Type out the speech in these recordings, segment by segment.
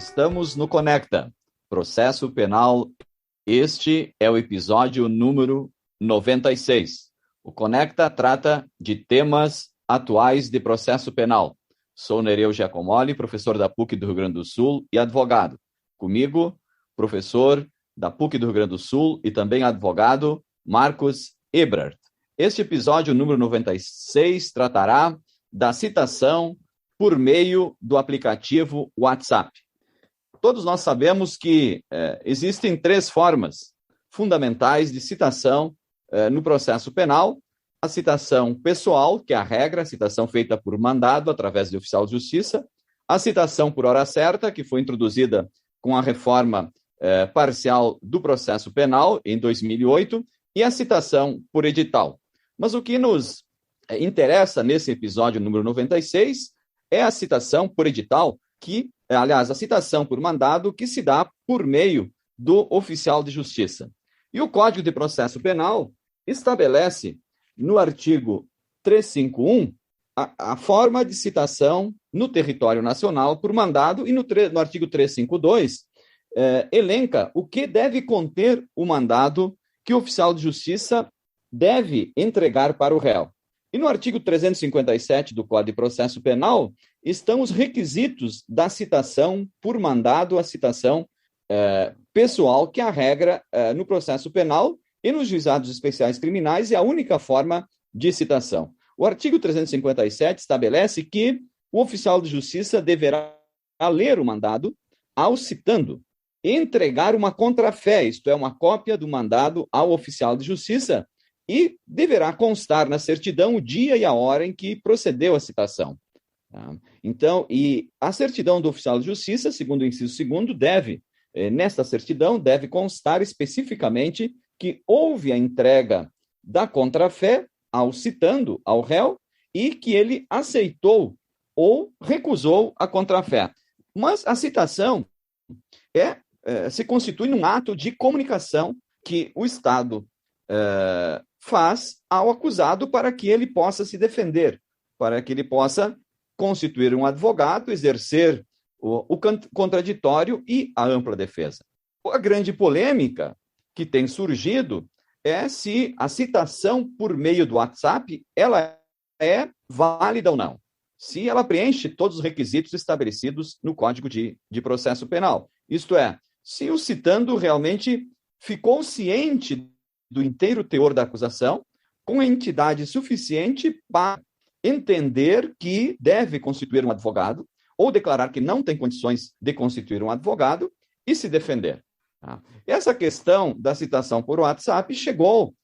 Estamos no Conecta, Processo Penal. Este é o episódio número 96. O Conecta trata de temas atuais de processo penal. Sou Nereu Giacomoli, professor da PUC do Rio Grande do Sul e advogado. Comigo, professor da PUC do Rio Grande do Sul e também advogado, Marcos Ebrard. Este episódio número 96 tratará da citação por meio do aplicativo WhatsApp. Todos nós sabemos que existem três formas fundamentais de citação no processo penal. A citação pessoal, que é a regra, a citação feita por mandado através de oficial de justiça. A citação por hora certa, que foi introduzida com a reforma parcial do processo penal em 2008. E a citação por edital. Mas o que nos interessa nesse episódio número 96 é a citação por edital, a citação por mandado que se dá por meio do oficial de justiça. E o Código de Processo Penal estabelece, no artigo 351, a forma de citação no território nacional por mandado, e no artigo 352, elenca o que deve conter o mandado que o oficial de justiça deve entregar para o réu. E no artigo 357 do Código de Processo Penal estão os requisitos da citação por mandado, a citação pessoal, que é a regra no processo penal e nos juizados especiais criminais, é a única forma de citação. O artigo 357 estabelece que o oficial de justiça deverá ler o mandado ao citando, entregar uma contrafé, isto é, uma cópia do mandado ao oficial de justiça, e deverá constar na certidão o dia e a hora em que procedeu a citação. Então, e a certidão do oficial de justiça, segundo o inciso 2º, nesta certidão deve constar especificamente que houve a entrega da contrafé ao citando ao réu e que ele aceitou ou recusou a contrafé. Mas a citação se constitui num ato de comunicação que o Estado faz ao acusado para que ele possa se defender, para que ele possa constituir um advogado, exercer o contraditório e a ampla defesa. A grande polêmica que tem surgido é se a citação por meio do WhatsApp ela é válida ou não, se ela preenche todos os requisitos estabelecidos no Código de Processo Penal. Isto é, se o citando realmente ficou ciente do inteiro teor da acusação, com entidade suficiente para entender que deve constituir um advogado, ou declarar que não tem condições de constituir um advogado e se defender. Essa questão da citação por WhatsApp chegou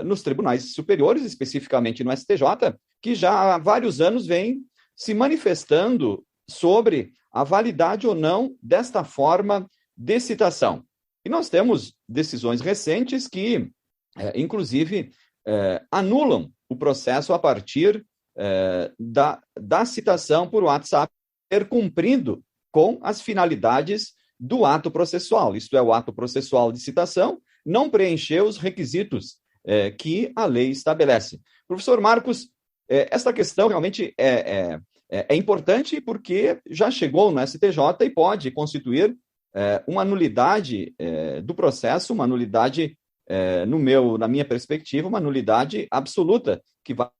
nos tribunais superiores, especificamente no STJ, que já há vários anos vem se manifestando sobre a validade ou não desta forma de citação. E nós temos decisões recentes que, inclusive, anulam o processo a partir da citação por WhatsApp ter cumprido com as finalidades do ato processual. Isto é, o ato processual de citação não preencheu os requisitos que a lei estabelece. Professor Marcos, esta questão realmente é importante porque já chegou no STJ e pode constituir uma nulidade do processo, uma nulidade, na minha perspectiva, uma nulidade absoluta, que vai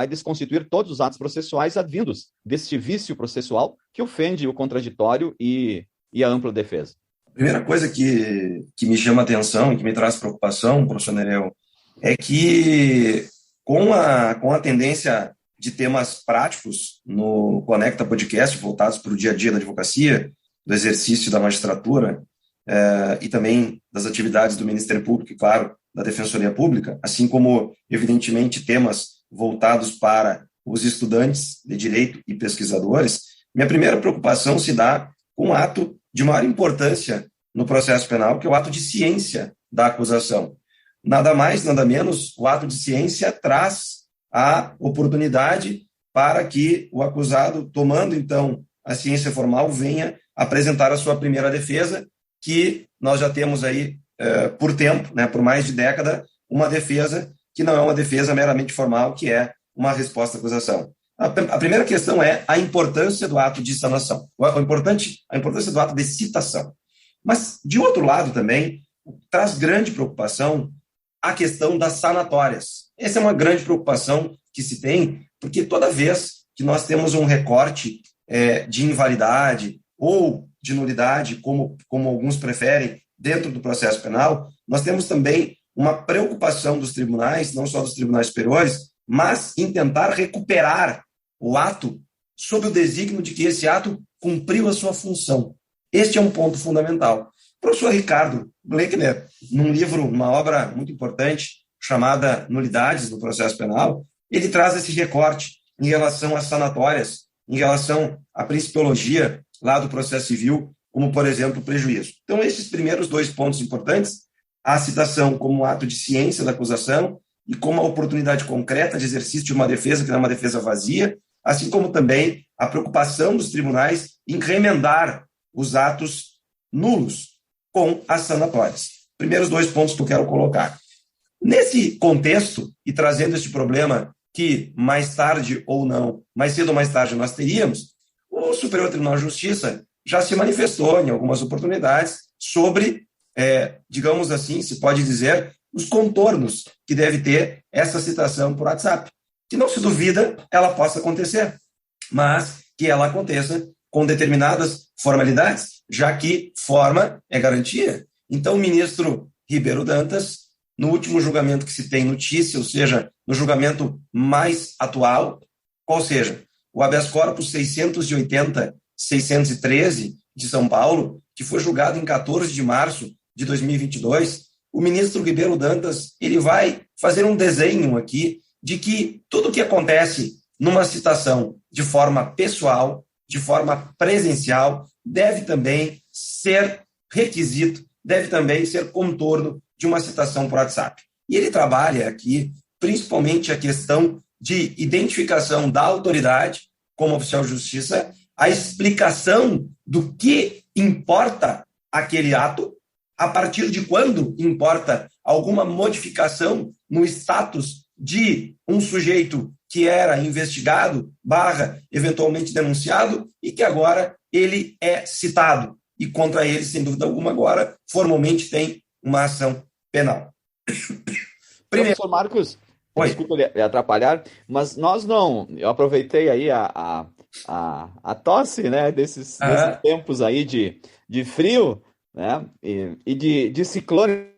desconstituir todos os atos processuais advindos deste vício processual que ofende o contraditório e a ampla defesa. A primeira coisa que me chama a atenção e que me traz preocupação, professor Nereu, é que com a tendência de temas práticos no Conecta Podcast, voltados para o dia a dia da advocacia, do exercício da magistratura e também das atividades do Ministério Público e, claro, da Defensoria Pública, assim como, evidentemente, temas voltados para os estudantes de direito e pesquisadores, minha primeira preocupação se dá com um ato de maior importância no processo penal, que é o ato de ciência da acusação. Nada mais, nada menos, o ato de ciência traz a oportunidade para que o acusado, tomando, então, a ciência formal, venha apresentar a sua primeira defesa, que nós já temos aí, por tempo, por mais de década, uma defesa que não é uma defesa meramente formal, que é uma resposta à acusação. A primeira questão é a importância do ato de sanação, a importância do ato de citação. Mas, de outro lado também, traz grande preocupação a questão das sanatórias. Essa é uma grande preocupação que se tem, porque toda vez que nós temos um recorte de invalidade ou de nulidade, como alguns preferem, dentro do processo penal, nós temos também uma preocupação dos tribunais, não só dos tribunais superiores, mas em tentar recuperar o ato sob o desígnio de que esse ato cumpriu a sua função. Este é um ponto fundamental. O professor Ricardo Bleckner, num livro, uma obra muito importante, chamada Nulidades no Processo Penal, ele traz esse recorte em relação às sanatórias, em relação à principiologia lá do processo civil, como, por exemplo, o prejuízo. Então, esses primeiros dois pontos importantes, a citação como ato de ciência da acusação e como a oportunidade concreta de exercício de uma defesa que não é uma defesa vazia, assim como também a preocupação dos tribunais em remendar os atos nulos com as sanatórias. Primeiros dois pontos que eu quero colocar. Nesse contexto, e trazendo este problema que mais tarde ou não, mais cedo ou mais tarde nós teríamos, o Superior Tribunal de Justiça já se manifestou em algumas oportunidades sobre, digamos assim, se pode dizer, os contornos que deve ter essa citação por WhatsApp. Que não se duvida ela possa acontecer, mas que ela aconteça com determinadas formalidades, já que forma é garantia. Então, o ministro Ribeiro Dantas, no último julgamento que se tem notícia, ou seja, no julgamento mais atual, qual seja, o habeas corpus 680-613 de São Paulo, que foi julgado em 14 de março de 2022, o ministro Ribeiro Dantas ele vai fazer um desenho aqui de que tudo o que acontece numa citação de forma pessoal, de forma presencial, deve também ser requisito, deve também ser contorno de uma citação por WhatsApp. E ele trabalha aqui principalmente a questão de identificação da autoridade como oficial de justiça, a explicação do que importa aquele ato, a partir de quando importa alguma modificação no status de um sujeito que era investigado, eventualmente denunciado, e que agora ele é citado. E contra ele, sem dúvida alguma, agora formalmente tem uma ação penal. Professor Marcos, desculpa lhe atrapalhar, mas nós não... Eu aproveitei aí a tosse, né, desses tempos aí de frio, né, e de ciclone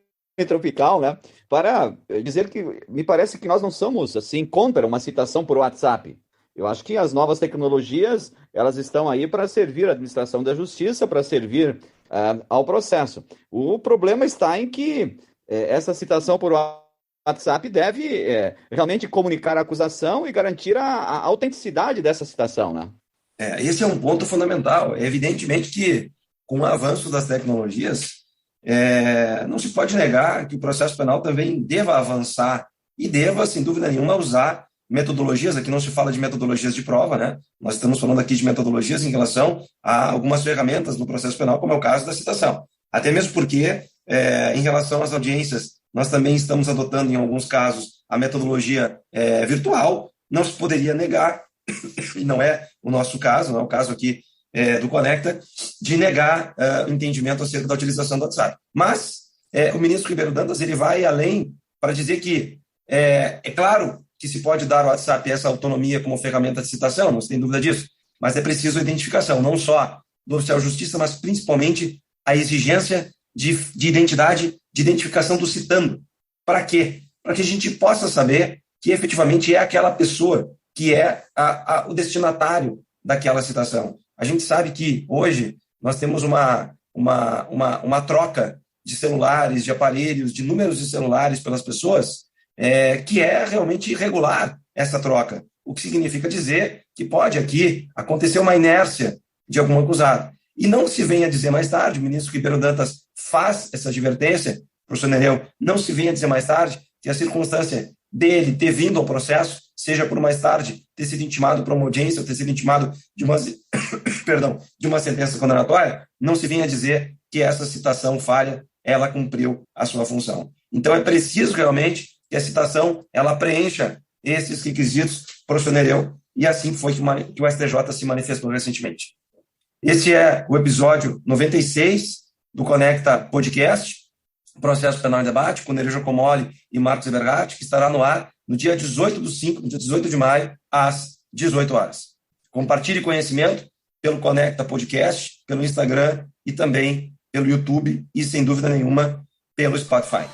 tropical, né, para dizer que me parece que nós não somos assim contra uma citação por WhatsApp. Eu acho que as novas tecnologias elas estão aí para servir à administração da justiça, para servir ao processo. O problema está em que essa citação por WhatsApp deve realmente comunicar a acusação e garantir a autenticidade dessa citação, né? Esse é um ponto fundamental. É evidentemente que com o avanço das tecnologias não se pode negar que o processo penal também deva avançar e deva, sem dúvida nenhuma, usar metodologias. Aqui não se fala de metodologias de prova, né? Nós estamos falando aqui de metodologias em relação a algumas ferramentas no processo penal, como é o caso da citação. Até mesmo porque, em relação às audiências, nós também estamos adotando, em alguns casos, a metodologia virtual. Não se poderia negar, e não é o nosso caso, não é o caso aqui do Conecta, de negar o entendimento acerca da utilização do WhatsApp. Mas o ministro Ribeiro Dantas ele vai além para dizer que é claro que se pode dar ao WhatsApp essa autonomia como ferramenta de citação, não se tem dúvida disso, mas é preciso a identificação, não só do oficial de justiça, mas principalmente a exigência de identidade, de identificação do citando. Para quê? Para que a gente possa saber que efetivamente é aquela pessoa que é o destinatário daquela citação. A gente sabe que hoje nós temos uma troca de celulares, de aparelhos, de números de celulares pelas pessoas, que é realmente irregular essa troca. O que significa dizer que pode aqui acontecer uma inércia de algum acusado. E não se venha dizer mais tarde, o ministro Ribeiro Dantas faz essa advertência, professor Nereu, não se venha dizer mais tarde que a circunstância dele ter vindo ao processo, seja por mais tarde ter sido intimado para uma audiência, ou ter sido intimado de uma sentença condenatória, não se venha dizer que essa citação falha, ela cumpriu a sua função. Então é preciso realmente que a citação ela preencha esses requisitos, professor Nereu, e assim foi que o STJ se manifestou recentemente. Esse é o episódio 96 do Conecta Podcast, Processo Penal em Debate, com Nereja Comoli e Marcos Evergatti, que estará no ar no dia 18/5, no dia 18 de maio, às 18 horas. Compartilhe conhecimento pelo Conecta Podcast, pelo Instagram e também pelo YouTube e, sem dúvida nenhuma, pelo Spotify.